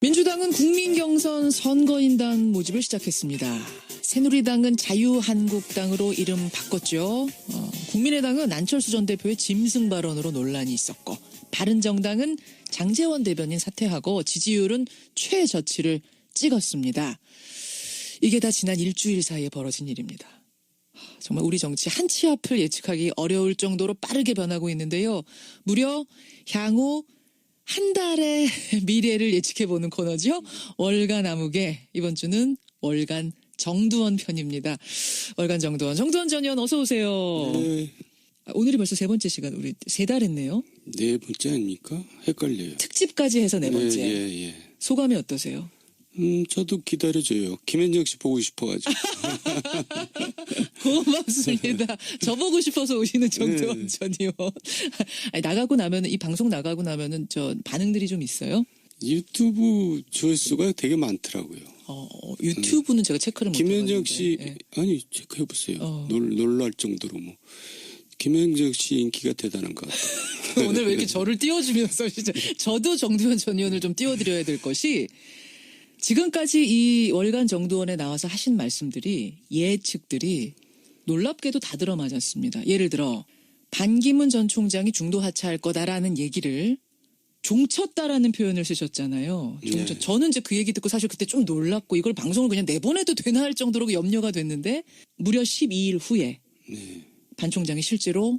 민주당은 국민경선 선거인단 모집을 시작했습니다. 새누리당은 자유한국당으로 이름 바꿨죠. 국민의당은 안철수 전 대표의 짐승 발언으로 논란이 있었고, 바른정당은 장제원 대변인 사퇴하고 지지율은 최저치를 찍었습니다. 이게 다 지난 일주일 사이에 벌어진 일입니다. 정말 우리 정치 한 치 앞을 예측하기 어려울 정도로 빠르게 변하고 있는데요. 무려 향후 한 달의 미래를 예측해보는 코너죠. 월간 암흑의 이번 주는 월간 정두원 편입니다. 월간 정두원 전 의원 어서 오세요. 네. 오늘이 벌써 세 번째 시간, 우리 세 달 했네요. 네 번째 아닙니까? 헷갈려요. 특집까지 해서 네 번째. 예. 소감이 어떠세요? 저도 기다려줘요. 김현정 씨 보고 싶어가지고. 고맙습니다. 저보고 싶어서 오시는 정두원 전 의원. 아니, 나가고 나면은, 이 방송 나가고 나면은 저 반응들이 좀 있어요? 유튜브 조회수가 되게 많더라고요. 유튜브는 제가 체크를 못 해봤는데. 김현정 씨, 예. 아니 체크해보세요. 놀랄 정도로 뭐. 김현정 씨 인기가 대단한 것 같아요. 오늘 왜 이렇게 저를 띄워주면서 진짜 저도 정두원 전 의원을 좀 띄워드려야 될 것이, 지금까지 이 월간 정두원에 나와서 하신 말씀들이, 예측들이 놀랍게도 다 들어맞았습니다. 예를 들어 반기문 전 총장이 중도 하차할 거다라는 얘기를 종쳤다라는 표현을 쓰셨잖아요. 네. 저는 이제 그 얘기 듣고 사실 그때 좀 놀랐고, 이걸 방송을 그냥 내보내도 되나 할 정도로 염려가 됐는데, 무려 12일 후에 네. 반 총장이 실제로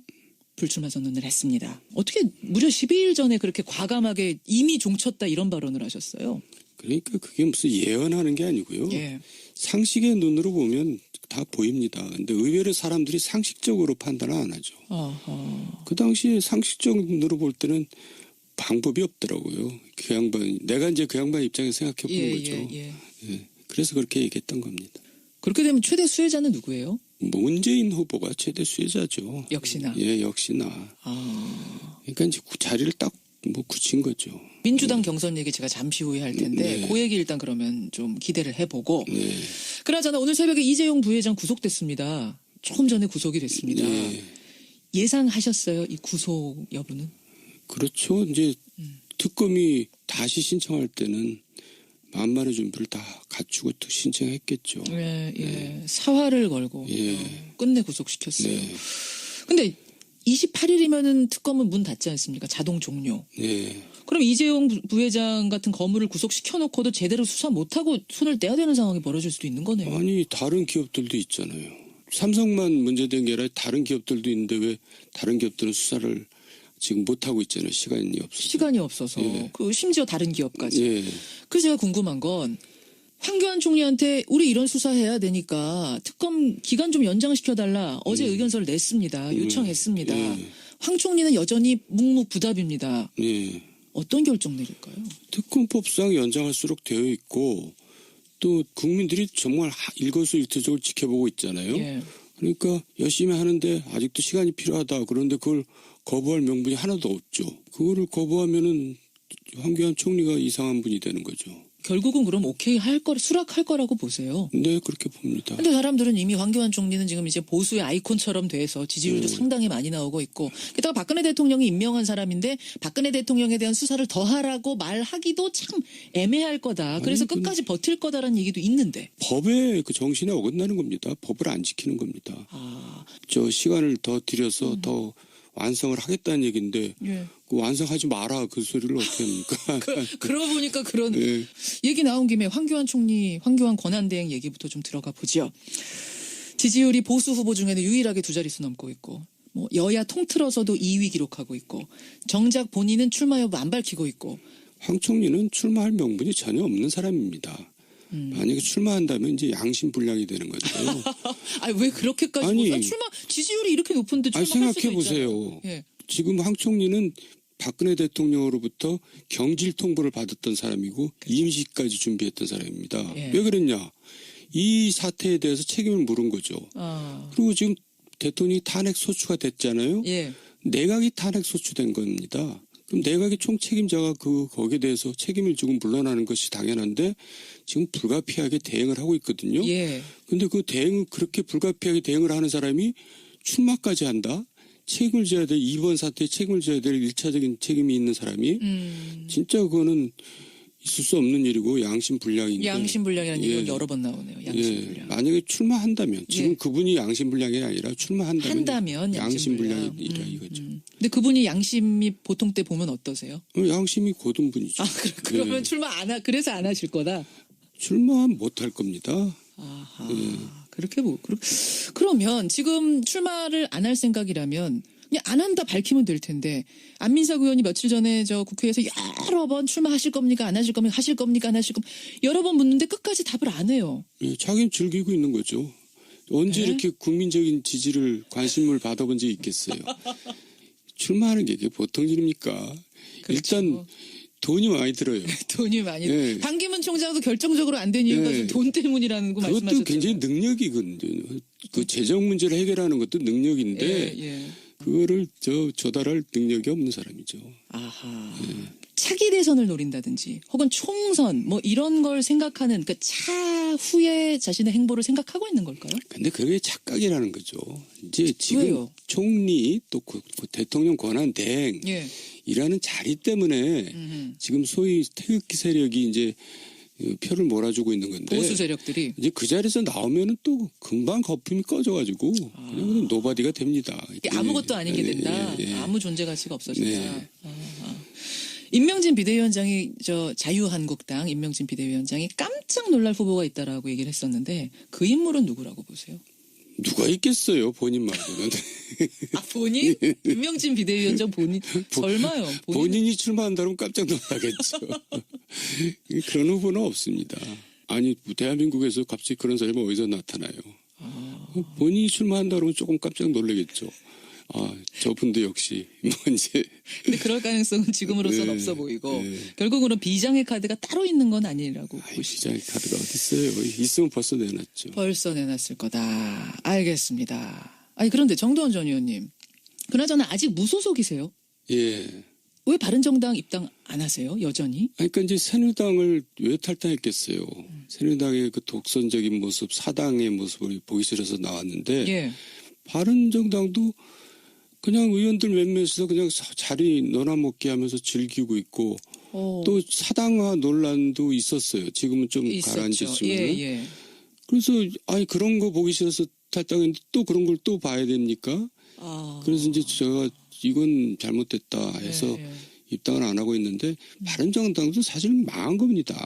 불출마 선언을 했습니다. 어떻게 무려 12일 전에 그렇게 과감하게 이미 종쳤다 이런 발언을 하셨어요? 그러니까 그게 무슨 예언하는 게 아니고요. 예. 상식의 눈으로 보면 다 보입니다. 근데 의외로 사람들이 상식적으로 판단을 안 하죠. 어허. 그 당시에 상식적 눈으로 볼 때는 방법이 없더라고요. 그 양반, 내가 이제 그 양반 입장에서 생각해 보는 거죠. 예. 예. 그래서 그렇게 얘기했던 겁니다. 그렇게 되면 최대 수혜자는 누구예요? 문재인 후보가 최대 수혜자죠. 역시나. 예, 역시나. 그러니까 이제 그 자리를 딱 뭐 굳힌 거죠. 민주당 경선 얘기 제가 잠시 후에 할 텐데, 네. 그 얘기 일단 그러면 좀 기대를 해보고. 네. 그나저나 오늘 새벽에 이재용 부회장 구속됐습니다. 조금 전에 구속이 됐습니다. 예. 예상하셨어요? 이 구속 여부는? 그렇죠. 이제 특검이 다시 신청할 때는 만반의 준비를 다 갖추고 또 신청했겠죠. 예. 사활을 걸고 예. 끝내 구속시켰어요. 네. 근데 28일이면은 특검은 문 닫지 않습니까? 자동 종료. 예. 그럼 이재용 부회장 같은 거물을 구속시켜놓고도 제대로 수사 못하고 손을 떼야 되는 상황이 벌어질 수도 있는 거네요. 아니 다른 기업들도 있잖아요. 삼성만 문제된 게 아니라 다른 기업들도 있는데 왜 다른 기업들은 수사를 지금 못하고 있잖아요. 시간이 없어서. 예. 그 심지어 다른 기업까지. 예. 그래서 제가 궁금한 건, 황교안 총리한테 우리 이런 수사해야 되니까 특검 기간 좀 연장시켜달라. 어제 의견서를 냈습니다. 요청했습니다. 예. 황 총리는 여전히 묵묵부답입니다. 예. 어떤 결정 내릴까요? 특검법상 연장할수록 되어 있고 또 국민들이 정말 일거수일투족을 지켜보고 있잖아요. 예. 그러니까 열심히 하는데 아직도 시간이 필요하다. 그런데 그걸 거부할 명분이 하나도 없죠. 그거를 거부하면은 황교안 총리가 이상한 분이 되는 거죠. 결국은 그럼 오케이 수락할 거라고 보세요. 네, 그렇게 봅니다. 근데 사람들은 이미 황교안 총리는 지금 이제 보수의 아이콘처럼 돼서 지지율도 상당히 많이 나오고 있고, 게다가 박근혜 대통령이 임명한 사람인데 박근혜 대통령에 대한 수사를 더 하라고 말하기도 참 애매할 거다. 그래서 끝까지 버틸 거다라는 얘기도 있는데. 법의 그 정신에 어긋나는 겁니다. 법을 안 지키는 겁니다. 저 시간을 더 들여서 더 완성을 하겠다는 얘기인데 예. 그 완성하지 마라 그 소리를 어떻게 합니까? 그러고 보니까 그런 네. 얘기 나온 김에 황교안 권한대행 얘기부터 좀 들어가 보죠. 지지율이 보수 후보 중에는 유일하게 두 자릿수 넘고 있고, 뭐 여야 통틀어서도 2위 기록하고 있고, 정작 본인은 출마 여부 안 밝히고 있고. 황 총리는 출마할 명분이 전혀 없는 사람입니다. 만약에 출마한다면 이제 양심불량이 되는 거죠. 왜 그렇게까지? 출마 지지율이 이렇게 높은데 출마할 수도 생각해 보세요. 있잖아요. 예. 지금 황 총리는 박근혜 대통령으로부터 경질 통보를 받았던 사람이고 임시까지 준비했던 사람입니다. 예. 왜 그랬냐? 이 사태에 대해서 책임을 물은 거죠. 그리고 지금 대통령이 탄핵 소추가 됐잖아요. 예. 내각이 탄핵 소추된 겁니다. 그럼 내각의 총책임자가 거기에 대해서 책임을 지고 물러나는 것이 당연한데 지금 불가피하게 대응을 하고 있거든요. 예. 근데 그 그렇게 불가피하게 대응을 하는 사람이 출마까지 한다? 책임을 져야 될, 이번 사태에 책임을 져야 될 1차적인 책임이 있는 사람이 진짜 그거는 있을 수 없는 일이고 양심불량인데. 양심불량이라는 예. 얘기가 여러 번 나오네요. 양심불량. 예. 만약에 출마한다면 지금 예. 그분이 양심불량이 아니라 출마한다면 한다면 양심불량이라 이거죠. 근데 그분이 양심이 보통 때 보면 어떠세요? 양심이 고든 분이죠. 아, 그러면 예. 출마 그래서 안 하실 거다. 출마 못할 겁니다. 아하. 그렇게 그러면 지금 출마를 안 할 생각이라면 그냥 안 한다 밝히면 될 텐데 안민석 의원이 며칠 전에 저 국회에서 여러 번 출마하실 겁니까 안 하실 겁니까 하실 겁니까 안 하실 겁니까 여러 번 묻는데 끝까지 답을 안 해요. 예, 자기는 즐기고 있는 거죠. 언제 네? 이렇게 국민적인 지지를 관심을 받아본 적이 있겠어요. 출마하는 게 이게 보통 일입니까? 그렇죠. 일단 돈이 많이 들어요. 돈이 많이 예. 반기문 총장도 결정적으로 안 된 이유가 예. 돈 때문이라는 거 그것도 말씀하셨죠. 굉장히 능력이거든요. 그 재정 문제를 해결하는 것도 능력인데 예. 그거를 조달할 능력이 없는 사람이죠. 아하. 차기 대선을 노린다든지 혹은 총선 뭐 이런 걸 생각하는 그 차후에 자신의 행보를 생각하고 있는 걸까요? 근데 그게 착각이라는 거죠. 이제 지금 왜요? 총리 또 그 대통령 권한 대행 예. 이라는 자리 때문에 지금 소위 태극기 세력이 이제 표를 몰아주고 있는 건데 보수 세력들이 이제 그 자리에서 나오면은 또 금방 거품이 꺼져가지고 그냥 노바디가 됩니다. 이게 아무것도 아니게 된다. 예. 아무 존재 가치가 없어진다. 네. 임명진 비대위원장이 자유한국당 임명진 비대위원장이 깜짝 놀랄 후보가 있다라고 얘기를 했었는데 그 인물은 누구라고 보세요? 누가 있겠어요 본인 말고는. 아 본인? 임명진 비대위원장 본인? 설마요? 본인이 출마한다면 깜짝 놀라겠죠. 그런 후보는 없습니다. 아니 대한민국에서 갑자기 그런 사람이 어디서 나타나요. 본인이 출마한다 그러면 조금 깜짝 놀라겠죠. 아, 저분도 역시 뭔지. 근데 그럴 가능성은 지금으로서는 네, 없어 보이고 네. 결국은 비장의 카드가 따로 있는 건 아니라고 보시죠. 비장의 카드가 어디 있어요? 있으면 벌써 내놨죠. 벌써 내놨을 거다. 알겠습니다. 아니 그런데 정도원 전 의원님, 그나저나 아직 무소속이세요? 예. 왜 바른정당 입당 안 하세요? 여전히? 아니, 그러니까 이제 새누리당을 왜 탈당했겠어요? 새누리당의 그 독선적인 모습, 사당의 모습을 보기 싫어서 나왔는데 예. 바른정당도 그냥 의원들 몇몇에서 그냥 자리 너나 먹게 하면서 즐기고 있고 또 사당화 논란도 있었어요. 지금은 좀 가라앉았지만. 예. 그래서 아니 그런 거 보기 싫어서 탈당했는데 또 그런 걸 또 봐야 됩니까? 그래서 이제 제가 이건 잘못됐다 해서 예. 입당을 안 하고 있는데 바른정당도 사실 망한 겁니다.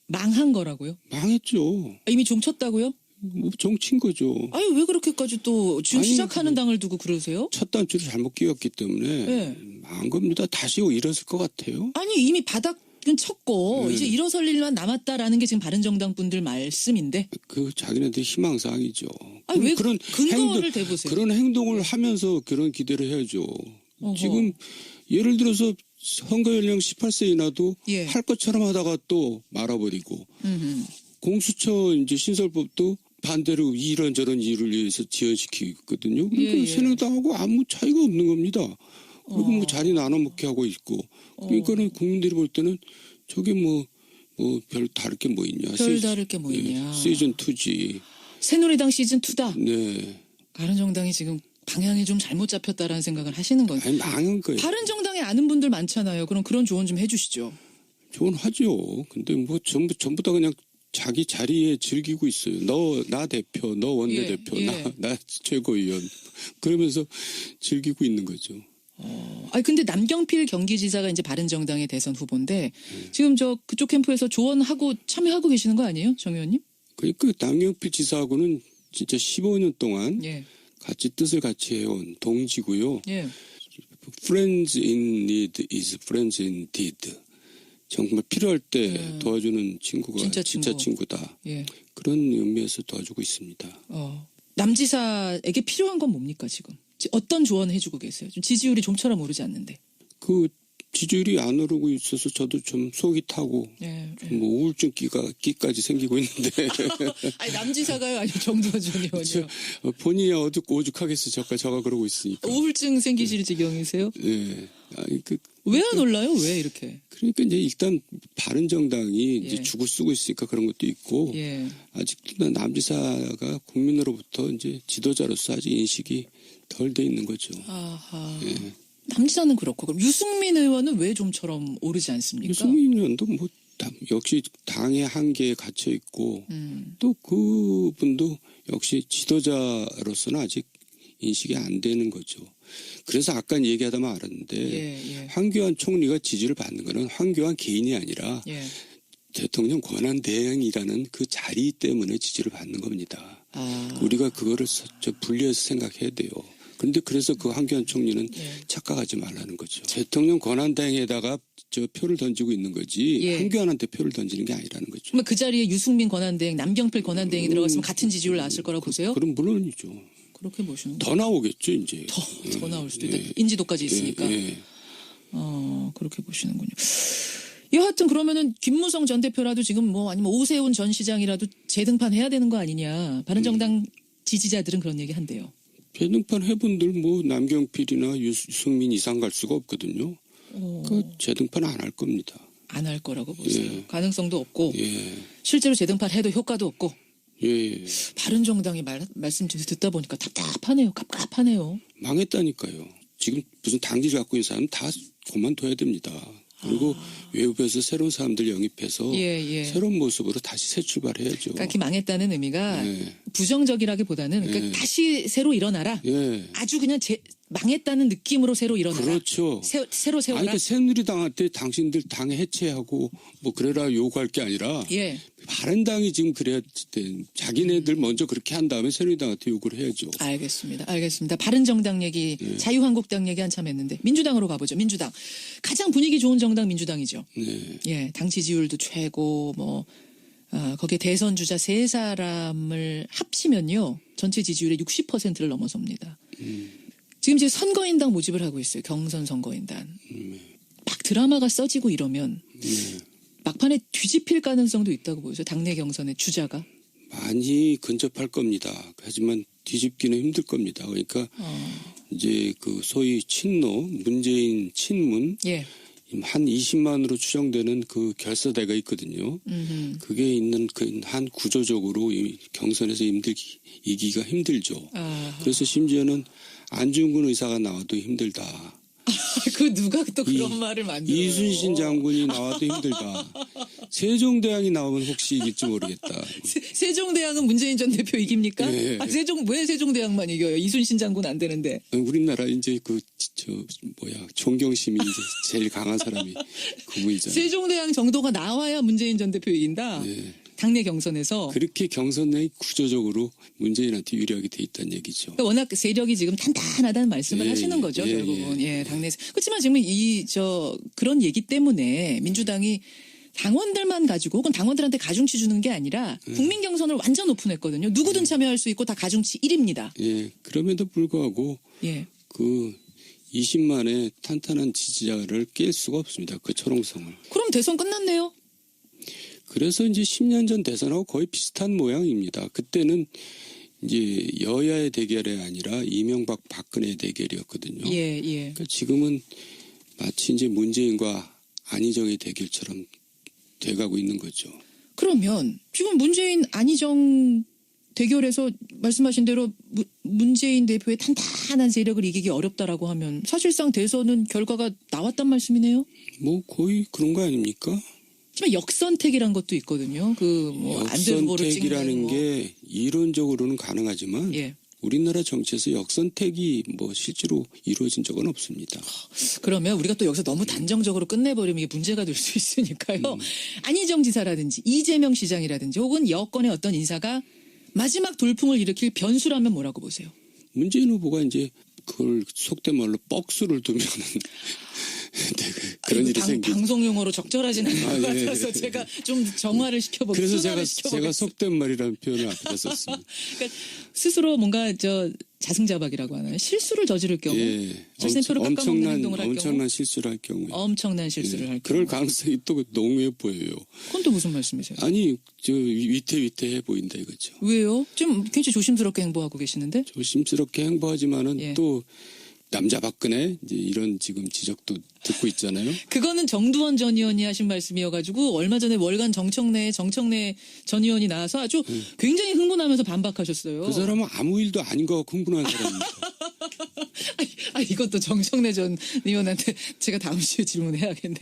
망한 거라고요? 망했죠. 이미 종쳤다고요? 뭐 정치인 거죠. 아니 왜 그렇게까지 또 지금 아니, 시작하는 당을 두고 그러세요? 첫 단추를 잘못 끼웠기 때문에 네. 망한 겁니다. 다시 일어설 것 같아요. 아니 이미 바닥은 쳤고 네. 이제 일어설 일만 남았다라는 게 지금 바른정당 분들 말씀인데 그 자기네들 희망사항이죠. 아니 왜 그런 근거를 대보세요? 그런 행동을 하면서 그런 기대를 해야죠. 어허. 지금 예를 들어서 선거 연령 18세 이나도 예. 할 것처럼 하다가 또 말아버리고 공수처 이제 신설법도 반대로 이런저런 이유를 위해서 지연시키고 있거든요. 그러니까 예. 새누리당하고 아무 차이가 없는 겁니다. 그리고 뭐 자리 나눠먹게 하고 있고. 그러니까는 국민들이 볼 때는 저게 뭐 별 다를 게 뭐 있냐. 별 다를 게 뭐 있냐. 시즌 2지. 새누리당 시즌 2다. 네. 바른정당이 지금 방향이 좀 잘못 잡혔다라는 생각을 하시는 거예요. 아니 망한 거예요. 바른정당에 아는 분들 많잖아요. 그럼 그런 조언 좀 해주시죠. 조언하죠. 근데 뭐 전부 다 그냥 자기 자리에 즐기고 있어요. 나 대표, 너 원내대표, 예. 나 최고위원. 그러면서 즐기고 있는 거죠. 아니 근데 남경필 경기지사가 이제 바른정당의 대선 후보인데 지금 그쪽 캠프에서 조언하고 참여하고 계시는 거 아니에요, 정 의원님? 그러니까 남경필 지사하고는 진짜 15년 동안 예. 같이 뜻을 같이 해온 동지고요. 예. Friends in need is friends indeed. 정말 필요할 때 도와주는 친구가 진짜 친구다. 예. 그런 의미에서 도와주고 있습니다. 남지사에게 필요한 건 뭡니까 지금? 어떤 조언을 해주고 계세요? 좀 지지율이 좀처럼 오르지 않는데. 그 지지율이 안 오르고 있어서 저도 좀 속이 타고 뭐 우울증 끼까지 생기고 있는데. 아니 남지사가요, 아니면 정두원 전 의원이요? 본인이 오죽하겠어. 저가 그러고 있으니까. 우울증 생기실 지경이세요? 네. 왜 안 올라요? 왜 이렇게? 그러니까 이제 일단 바른정당이 이제 예. 죽을 쓰고 있으니까 그런 것도 있고 예. 아직도 남지사가 국민으로부터 이제 지도자로서 아직 인식이 덜 돼 있는 거죠. 아하. 예. 남지사는 그렇고 그럼 유승민 의원은 왜 좀처럼 오르지 않습니까? 유승민 의원도 뭐 역시 당의 한계에 갇혀 있고 또 그분도 역시 지도자로서는 아직 인식이 안 되는 거죠. 그래서 아까 얘기하다 말았는데 예. 황교안 총리가 지지를 받는 거는 황교안 개인이 아니라 예. 대통령 권한대행이라는 그 자리 때문에 지지를 받는 겁니다. 우리가 그거를 분리해서 생각해야 돼요. 그런데 그래서 그 황교안 총리는 착각하지 말라는 거죠. 대통령 권한대행에다가 표를 던지고 있는 거지 황교안한테 표를 던지는 게 아니라는 거죠. 그러면 그 자리에 유승민 권한대행, 남경필 권한대행이 들어갔으면 같은 지지율 나왔을 거라고 보세요? 그럼 물론이죠. 그렇게 보시는 더 나오겠죠 이제. 더 나올 수도 있다. 인지도까지 있으니까. 그렇게 보시는군요. 여하튼 그러면은 김무성 전 대표라도 지금 뭐 아니면 오세훈 전 시장이라도 재등판해야 되는 거 아니냐. 바른정당 지지자들은 그런 얘기 한대요. 재등판 해본들 뭐 남경필이나 유승민 이상 갈 수가 없거든요. 그 재등판 안 할 겁니다. 안 할 거라고 보세요. 가능성도 없고 예. 실제로 재등판 해도 효과도 없고. 예. 바른정당이 말씀 듣다 보니까 답답하네요. 갑갑하네요. 망했다니까요. 지금 무슨 당지 갖고 있는 사람 다 그만둬야 됩니다. 그리고 외부에서 새로운 사람들 영입해서 새로운 모습으로 다시 새 출발해야죠. 그러니까 망했다는 의미가 부정적이라기보다는 그러니까 다시 새로 일어나라. 아주 그냥 망했다는 느낌으로 새로 일어나라. 그렇죠. 새로 세워라. 아니, 그러니까 새누리당한테 당신들 당 해체하고 뭐 그래라 요구할 게 아니라 바른당이 지금 그래야 돼. 자기네들 먼저 그렇게 한 다음에 새누리당한테 요구를 해야죠. 알겠습니다. 바른정당 얘기, 자유한국당 얘기 한참 했는데 민주당으로 가보죠. 민주당. 가장 분위기 좋은 정당 민주당이죠. 당 지지율도 최고 거기에 대선 주자 3사람을 합치면요. 전체 지지율의 60%를 넘어섭니다. 지금 선거인단 모집을 하고 있어요. 경선 선거인단. 막 드라마가 써지고 이러면 막판에 뒤집힐 가능성도 있다고 보여요. 당내 경선의 주자가. 많이 근접할 겁니다. 하지만 뒤집기는 힘들 겁니다. 그러니까 이제 그 소위 친노, 문재인 친문 한 20만으로 추정되는 그 결사대가 있거든요. 그게 있는 그 한 구조적으로 이 경선에서 이기기가 힘들죠. 그래서 심지어는 안중근 의사가 나와도 힘들다. 그 누가 또 그런 말을 만들어요. 이순신 장군이 나와도 힘들다. 세종대왕이 나오면 혹시 이길지 모르겠다. 세종대왕은 문재인 전 대표 이깁니까? 네. 왜 세종대왕만 이겨요? 이순신 장군 안 되는데. 우리나라 이제 존경심이 이제 제일 강한 사람이 그분이잖아요. 세종대왕 정도가 나와야 문재인 전 대표 이긴다. 당내 경선에서. 그렇게 경선 내 구조적으로 문재인한테 유리하게 돼 있다는 얘기죠. 그러니까 워낙 세력이 지금 탄탄하다는 말씀을 하시는 거죠, 결국은. 당내에서. 그렇지만 지금 그런 얘기 때문에 민주당이 당원들만 가지고 혹은 당원들한테 가중치 주는 게 아니라 국민 경선을 완전 오픈했거든요. 누구든 참여할 수 있고 다 가중치 1입니다. 그럼에도 불구하고 그 20만의 탄탄한 지지자를 깰 수가 없습니다. 그 초롱성을. 그럼 대선 끝났네요. 그래서 이제 10년 전 대선하고 거의 비슷한 모양입니다. 그때는 이제 여야의 대결이 아니라 이명박 박근혜의 대결이었거든요. 그러니까 지금은 마치 이제 문재인과 안희정의 대결처럼 돼가고 있는 거죠. 그러면 지금 문재인 안희정 대결에서 말씀하신 대로 문재인 대표의 탄탄한 세력을 이기기 어렵다라고 하면 사실상 대선은 결과가 나왔단 말씀이네요. 뭐 거의 그런 거 아닙니까? 하지만 역선택이란 것도 있거든요. 역선택이라는 게 이론적으로는 가능하지만 우리나라 정치에서 역선택이 실제로 이루어진 적은 없습니다. 그러면 우리가 또 여기서 너무 단정적으로 끝내버리면 이게 문제가 될 수 있으니까요. 안희정 지사라든지 이재명 시장이라든지 혹은 여권의 어떤 인사가 마지막 돌풍을 일으킬 변수라면 뭐라고 보세요? 문재인 후보가 이제 그걸 속된 말로 뻑수를 두면은 그런 일이 생기죠. 방송 용어로 적절하진 않은 것 같아서 제가 좀 정화를 시켜보겠습니다. 그래서 제가 속된 말이라는 표현을 앞에다 썼습니다. 그러니까 스스로 뭔가 자승자박이라고 하나요? 실수를 저지를 경우, 자신의 표를 깎아먹는 행동을 할 경우, 엄청난 실수를 할 경우에, 엄청난 실수를 할 경우, 그럴 가능성이 또 농후해 보여요. 그건 또 무슨 말씀이세요? 아니, 위태위태해 보인다 이거죠. 왜요? 지금 굉장히 조심스럽게 행보하고 계시는데? 조심스럽게 행보하지만은 또 남자 박근혜 이런 지금 지적도 듣고 있잖아요. 그거는 정두원 전 의원이 하신 말씀이어가지고 얼마 전에 월간 정청래 전 의원이 나와서 아주 굉장히 흥분하면서 반박하셨어요. 그 사람은 아무 일도 아닌 것 같고 흥분한 사람입니다. 이것도 정청래 전 의원한테 제가 다음 주에 질문해야겠네.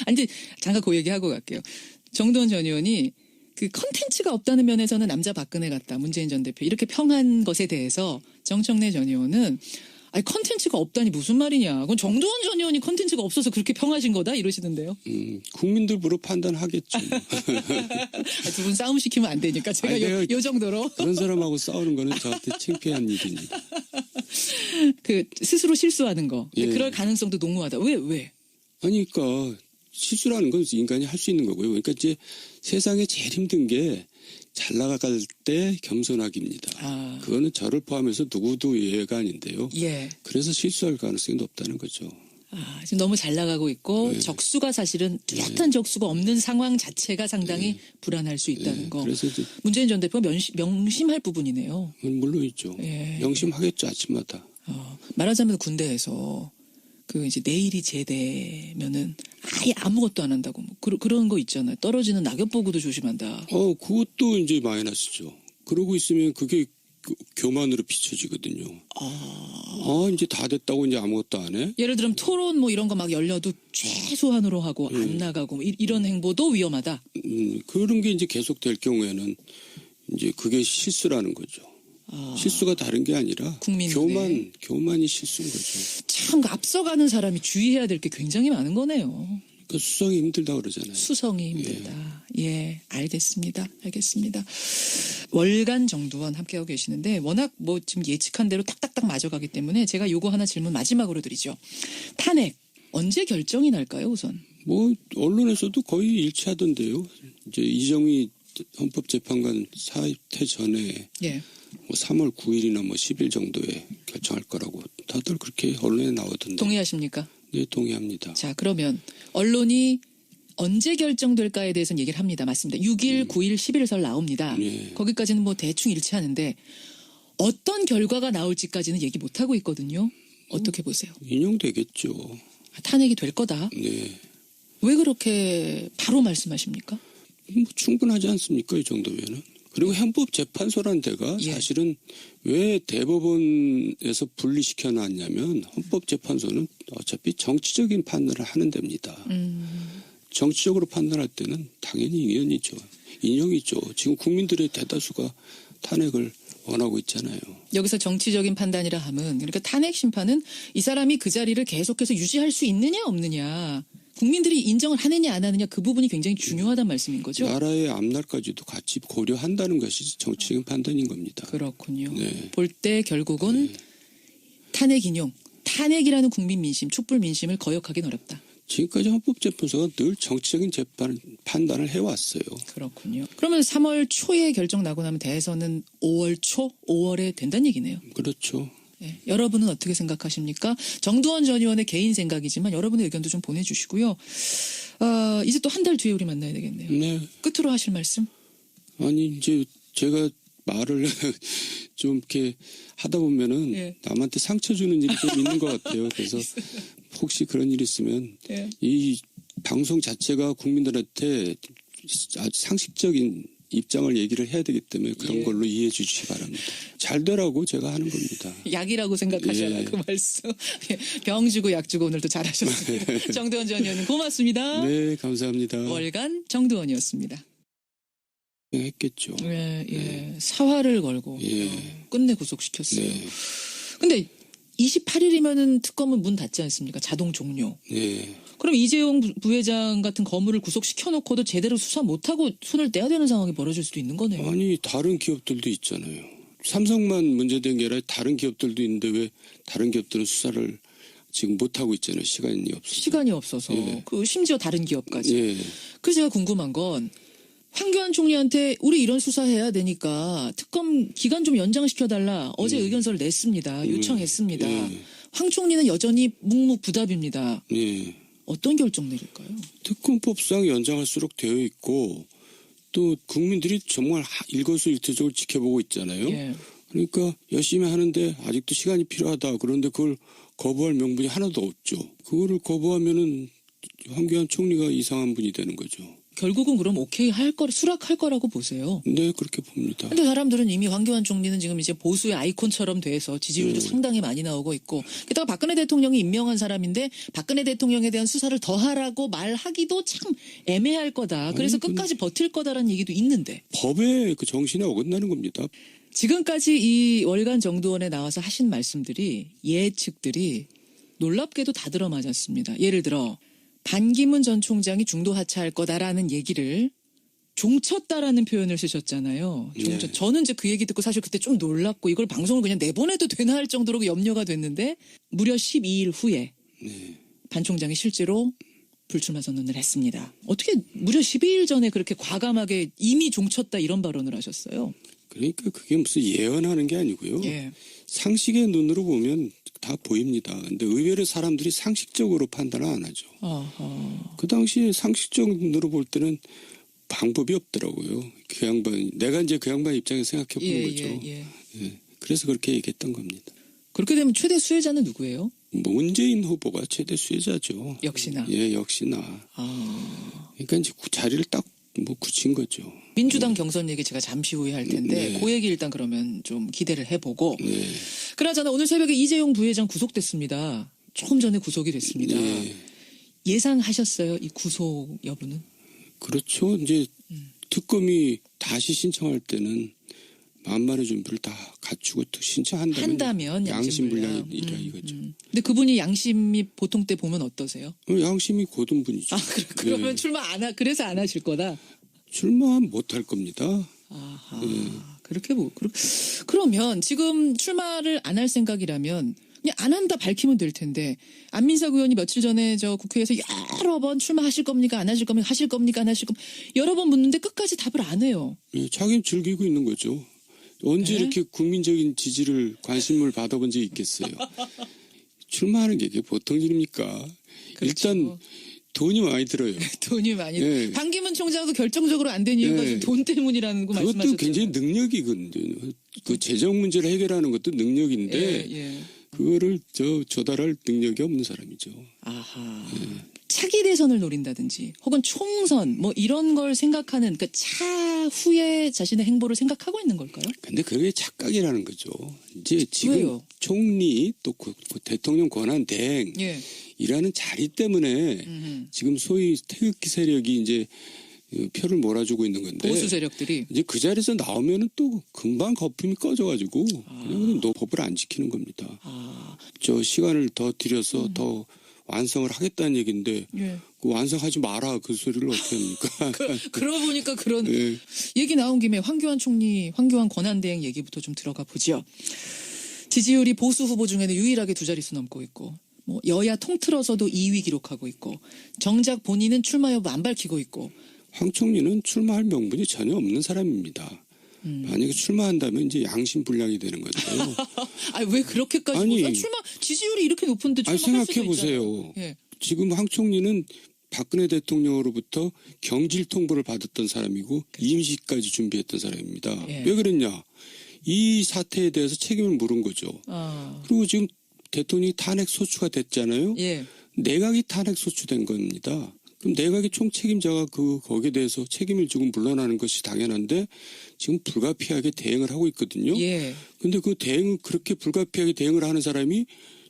아니, 이제 잠깐 그 얘기하고 갈게요. 정두원 전 의원이 그 컨텐츠가 없다는 면에서는 남자 박근혜 같다. 문재인 전 대표 이렇게 평한 것에 대해서 정청래 전 의원은 컨텐츠가 없다니 무슨 말이냐. 그건 정두원 전 의원이 컨텐츠가 없어서 그렇게 평하신 거다 이러시는데요. 국민들부로 판단하겠죠. 두 분 싸움 시키면 안 되니까 제가 요 정도로. 그런 사람하고 싸우는 거는 저한테 창피한 일입니다. 그 스스로 실수하는 거. 예. 그럴 가능성도 농후하다. 왜? 아니, 그러니까 실수라는 건 인간이 할 수 있는 거고요. 그러니까 이제 세상에 제일 힘든 게 잘 나갈 때 겸손하기입니다. 그거는 저를 포함해서 누구도 예외가 아닌데요. 예. 그래서 실수할 가능성이 높다는 거죠. 지금 너무 잘 나가고 있고 네. 적수가 사실은 뚜렷한 적수가 없는 상황 자체가 상당히 불안할 수 있다는 거. 그래서 이제 문재인 전 대표가 명심할 부분이네요. 물론이죠. 예. 명심하겠죠, 아침마다. 말하자면 군대에서 그 이제 내일이 제대면은 아예 아무것도 안 한다고 뭐 그런 거 있잖아요. 떨어지는 낙엽 보고도 조심한다. 그것도 이제 마이너스죠. 그러고 있으면 그게 교만으로 비춰지거든요. 이제 다 됐다고 이제 아무것도 안 해? 예를 들면 토론 뭐 이런 거 막 열려도 최소한으로 하고 안 나가고 뭐 이런 행보도 위험하다. 그런 게 이제 계속될 경우에는 이제 그게 실수라는 거죠. 실수가 다른 게 아니라 교만이 실수인 거죠. 참 앞서가는 사람이 주의해야 될 게 굉장히 많은 거네요. 그러니까 수성이 힘들다 그러잖아요. 수성이 힘들다. 예, 알겠습니다. 월간 정두원 함께하고 계시는데 워낙 뭐 지금 예측한 대로 딱딱딱 맞아가기 때문에 제가 요거 하나 질문 마지막으로 드리죠. 탄핵 언제 결정이 날까요, 우선? 뭐 언론에서도 거의 일치하던데요. 이제 이정희 헌법재판관 사퇴 전에 예. 뭐 3월 9일이나 뭐 10일 정도에 결정할 거라고 다들 그렇게 언론에 나오던데. 동의하십니까? 네, 동의합니다. 자, 그러면 언론이 언제 결정될까에 대해서는 얘기를 합니다. 맞습니다. 6일, 9일, 10일설 나옵니다. 예. 거기까지는 뭐 대충 일치하는데 어떤 결과가 나올지까지는 얘기 못하고 있거든요. 어떻게 보세요? 인용되겠죠. 탄핵이 될 거다. 네. 왜 그렇게 바로 말씀하십니까? 뭐 충분하지 않습니까? 이 정도면은. 그리고 헌법재판소라는 데가 예. 사실은 왜 대법원에서 분리시켜 놨냐면 헌법재판소는 어차피 정치적인 판단을 하는 데입니다. 정치적으로 판단할 때는 당연히 인용이죠. 지금 국민들의 대다수가 탄핵을 원하고 있잖아요. 여기서 정치적인 판단이라 함은 그러니까 탄핵 심판은 이 사람이 그 자리를 계속해서 유지할 수 있느냐 없느냐 국민들이 인정을 하느냐 안 하느냐 그 부분이 굉장히 중요하다는 말씀인 거죠. 나라의 앞날까지도 같이 고려한다는 것이 정치적인 판단인 겁니다. 그렇군요. 네. 볼 때 결국은 탄핵 인용, 탄핵이라는 국민 민심, 촛불 민심을 거역하기는 어렵다. 지금까지 헌법재판소가 늘 정치적인 판단을 해왔어요. 그렇군요. 그러면 3월 초에 결정 나고 나면 대선은 5월 초, 5월에 된다는 얘기네요. 그렇죠. 네. 여러분은 어떻게 생각하십니까? 정두원 전 의원의 개인 생각이지만 여러분의 의견도 좀 보내주시고요. 이제 또 한 달 뒤에 우리 만나야 되겠네요. 네. 끝으로 하실 말씀? 아니 이제 제가 말을 좀 이렇게 하다 보면은 예. 남한테 상처 주는 일이 좀 있는 것 같아요. 그래서 혹시 그런 일이 있으면 예. 이 방송 자체가 국민들한테 아주 상식적인 입장을 얘기를 해야 되기 때문에 그런 예. 걸로 이해해 주시기 바랍니다. 잘 되라고 제가 하는 겁니다. 약이라고 생각하셔라 예. 그 말씀. 병 주고 약 주고 오늘도 잘하셨습니다. 정두원 전 의원님 고맙습니다. 네, 감사합니다. 월간 정두원이었습니다. 했겠죠. 예. 사활을 걸고 예. 끝내 구속시켰어요. 네. 근데 28일이면은 특검은 문 닫지 않습니까? 자동 종료. 네. 그럼 이재용 부회장 같은 거물을 구속시켜놓고도 제대로 수사 못하고 손을 떼야 되는 상황이 벌어질 수도 있는 거네요. 아니 다른 기업들도 있잖아요. 삼성만 문제된 게 아니라 다른 기업들도 있는데 왜 다른 기업들은 수사를 지금 못하고 있잖아요. 시간이 없어서. 시간이 없어서. 예. 그 심지어 다른 기업까지. 예. 그래서 제가 궁금한 건 황교안 총리한테 우리 이런 수사해야 되니까 특검 기간 좀 연장시켜달라. 어제 의견서를 냈습니다. 요청했습니다. 예. 황 총리는 여전히 묵묵부답입니다. 예. 어떤 결정 내릴까요? 특검법상 연장할수록 되어 있고 또 국민들이 정말 일거수일투족을 지켜보고 있잖아요. 예. 그러니까 열심히 하는데 아직도 시간이 필요하다. 그런데 그걸 거부할 명분이 하나도 없죠. 그거를 거부하면은 황교안 총리가 이상한 분이 되는 거죠. 결국은 그럼 오케이 수락할 거라고 보세요. 네, 그렇게 봅니다. 근데 사람들은 이미 황교안 총리는 지금 이제 보수의 아이콘처럼 돼서 지지율도 상당히 많이 나오고 있고, 게다가 박근혜 대통령이 임명한 사람인데 박근혜 대통령에 대한 수사를 더 하라고 말하기도 참 애매할 거다. 그래서 끝까지 버틸 거다라는 얘기도 있는데. 법의 그 정신에 어긋나는 겁니다. 지금까지 이 월간 정두원에 나와서 하신 말씀들이, 예측들이 놀랍게도 다 들어맞았습니다. 예를 들어 반기문 전 총장이 중도 하차할 거다라는 얘기를 종쳤다라는 표현을 쓰셨잖아요. 네. 저는 이제 그 얘기 듣고 사실 그때 좀 놀랐고 이걸 방송을 그냥 내보내도 되나 할 정도로 염려가 됐는데, 무려 12일 후에 네. 반 총장이 실제로 불출마 선언을 했습니다. 어떻게 무려 12일 전에 그렇게 과감하게 이미 종쳤다 이런 발언을 하셨어요? 그러니까 그게 무슨 예언하는 게 아니고요. 예. 상식의 눈으로 보면 다 보입니다. 근데 의외로 사람들이 상식적으로 판단을 안 하죠. 어허. 그 당시에 상식적 눈으로 볼 때는 방법이 없더라고요. 그 양반, 내가 이제 그 양반 입장에서 생각해 보는 거죠. 예. 그래서 그렇게 얘기했던 겁니다. 그렇게 되면 최대 수혜자는 누구예요? 문재인 후보가 최대 수혜자죠. 역시나. 예, 역시나. 그러니까 이제 자리를 딱 굳힌 거죠. 민주당 경선 얘기 제가 잠시 후에 할 텐데 네. 그 얘기 일단 그러면 좀 기대를 해보고. 네. 그나저나 오늘 새벽에 이재용 부회장 구속됐습니다. 조금 전에 구속이 됐습니다. 네. 예상하셨어요? 이 구속 여부는? 그렇죠. 이제 특검이 다시 신청할 때는 만반의 준비를 다 갖추고 신청한다면 양심불량이라 이거죠. 근데 그분이 양심이 보통 때 보면 어떠세요? 양심이 고든 분이죠. 그러면 네. 출마 그래서 안 하실 거다? 출마 못할 겁니다. 아하. 네. 그러면 지금 출마를 안 할 생각이라면 그냥 안 한다 밝히면 될 텐데, 안민석 의원이 며칠 전에 저 국회에서 여러 번 출마하실 겁니까? 안 하실 겁니까? 하실 겁니까? 안 하실 겁니까? 여러 번 묻는데 끝까지 답을 안 해요. 예, 자기는 즐기고 있는 거죠. 언제 네? 이렇게 국민적인 지지를 관심을 받아본 적이 있겠어요. 출마하는 게 보통 일입니까? 그렇죠. 일단 돈이 많이 들어요. 돈이 많이. 네. 반기문 총장도 결정적으로 안 된 이유가 네. 돈 때문이라는 거 그것도 말씀하셨죠. 굉장히 능력이거든요. 그 재정 문제를 해결하는 것도 능력인데 예. 그거를 조달할 능력이 없는 사람이죠. 아하. 차기 대선을 노린다든지 혹은 총선 뭐 이런 걸 생각하는, 그러니까 차후에 자신의 행보를 생각하고 있는 걸까요? 근데 그게 착각이라는 거죠. 이제 지금 왜요? 총리 또 대통령 권한 대행 예. 이라는 자리 때문에 지금 소위 태극기 세력이 이제 표를 몰아주고 있는 건데, 보수 세력들이. 이제 그 자리에서 나오면은 또 금방 거품이 꺼져가지고 그냥 법을 안 지키는 겁니다. 저 시간을 더 들여서 더 완성을 하겠다는 얘기인데 예. 그 완성하지 마라 그 소리를 어떻게 합니까? 그러고 보니까 그런 예. 얘기 나온 김에 황교안 총리, 황교안 권한대행 얘기부터 좀 들어가 보죠. 지지율이 보수 후보 중에는 유일하게 두 자릿수 넘고 있고, 뭐 여야 통틀어서도 2위 기록하고 있고, 정작 본인은 출마 여부 안 밝히고 있고. 황 총리는 출마할 명분이 전혀 없는 사람입니다. 만약에 출마한다면 이제 양심불량이 되는 건데요. 아니 왜 그렇게까지? 아니, 출마 지지율이 이렇게 높은데 출마할 수도 생각해 보세요. 있잖아요. 예. 지금 황 총리는 박근혜 대통령으로부터 경질 통보를 받았던 사람이고 임시까지 준비했던 사람입니다. 예. 왜 그랬냐? 이 사태에 대해서 책임을 물은 거죠. 그리고 지금 대통령이 탄핵 소추가 됐잖아요. 예. 내각이 탄핵 소추된 겁니다. 그럼 내각의 총책임자가 거기에 대해서 책임을 지고 물러나는 것이 당연한데 지금 불가피하게 대응을 하고 있거든요. 예. 근데 그 대응을 그렇게 불가피하게 대응을 하는 사람이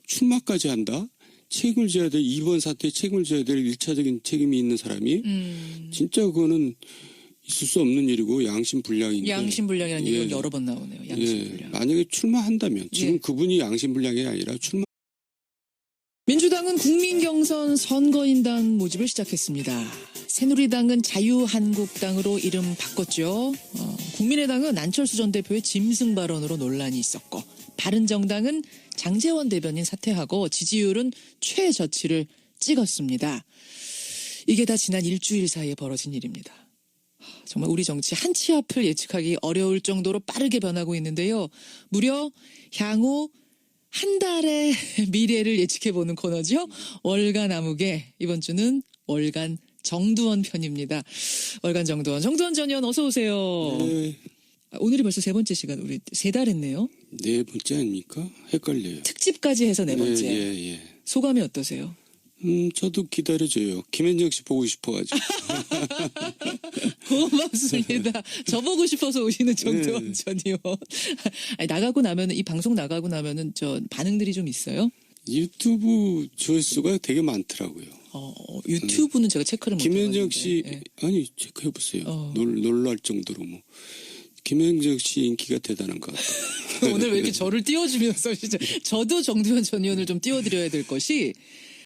출마까지 한다? 책임을 져야 될, 이번 사태에 책임을 져야 될 1차적인 책임이 있는 사람이 진짜 그거는 있을 수 없는 일이고 양심불량인데. 양심불량이라는 예. 얘기가 여러 번 나오네요. 양심불량. 만약에 출마한다면 지금 예. 그분이 양심불량이 아니라 민주당은 국민경선 선거인단 모집을 시작했습니다. 새누리당은 자유한국당으로 이름 바꿨죠. 국민의당은 안철수 전 대표의 짐승 발언으로 논란이 있었고, 바른정당은 장제원 대변인 사퇴하고 지지율은 최저치를 찍었습니다. 이게 다 지난 일주일 사이에 벌어진 일입니다. 정말 우리 정치 한 치 앞을 예측하기 어려울 정도로 빠르게 변하고 있는데요. 무려 향후 한 달의 미래를 예측해보는 코너죠. 월간 암흑의 이번 주는 월간 정두원 편입니다. 월간 정두원 전 의원 어서 오세요. 네. 오늘이 벌써 세 번째 시간, 우리 세 달 했네요. 네 번째 아닙니까? 헷갈려요. 특집까지 해서 네 번째. 예. 소감이 어떠세요? 저도 기다려줘요. 김현정 씨 보고 싶어가지고. 고맙습니다. 저보고 싶어서 오시는 정두원 네. 전 의원. 아니, 나가고 나면은, 이 방송 나가고 나면은 저 반응들이 좀 있어요? 유튜브 조회수가 되게 많더라고요. 유튜브는 제가 체크를 못 해봤는데. 김현정 씨, 예. 아니, 체크해보세요. 어. 놀랄 정도로 뭐. 김현정 씨 인기가 대단한 것 같아요. 오늘 왜 이렇게 저를 띄워주면서 진짜 저도 정두현 전 의원을 좀 띄워드려야 될 것이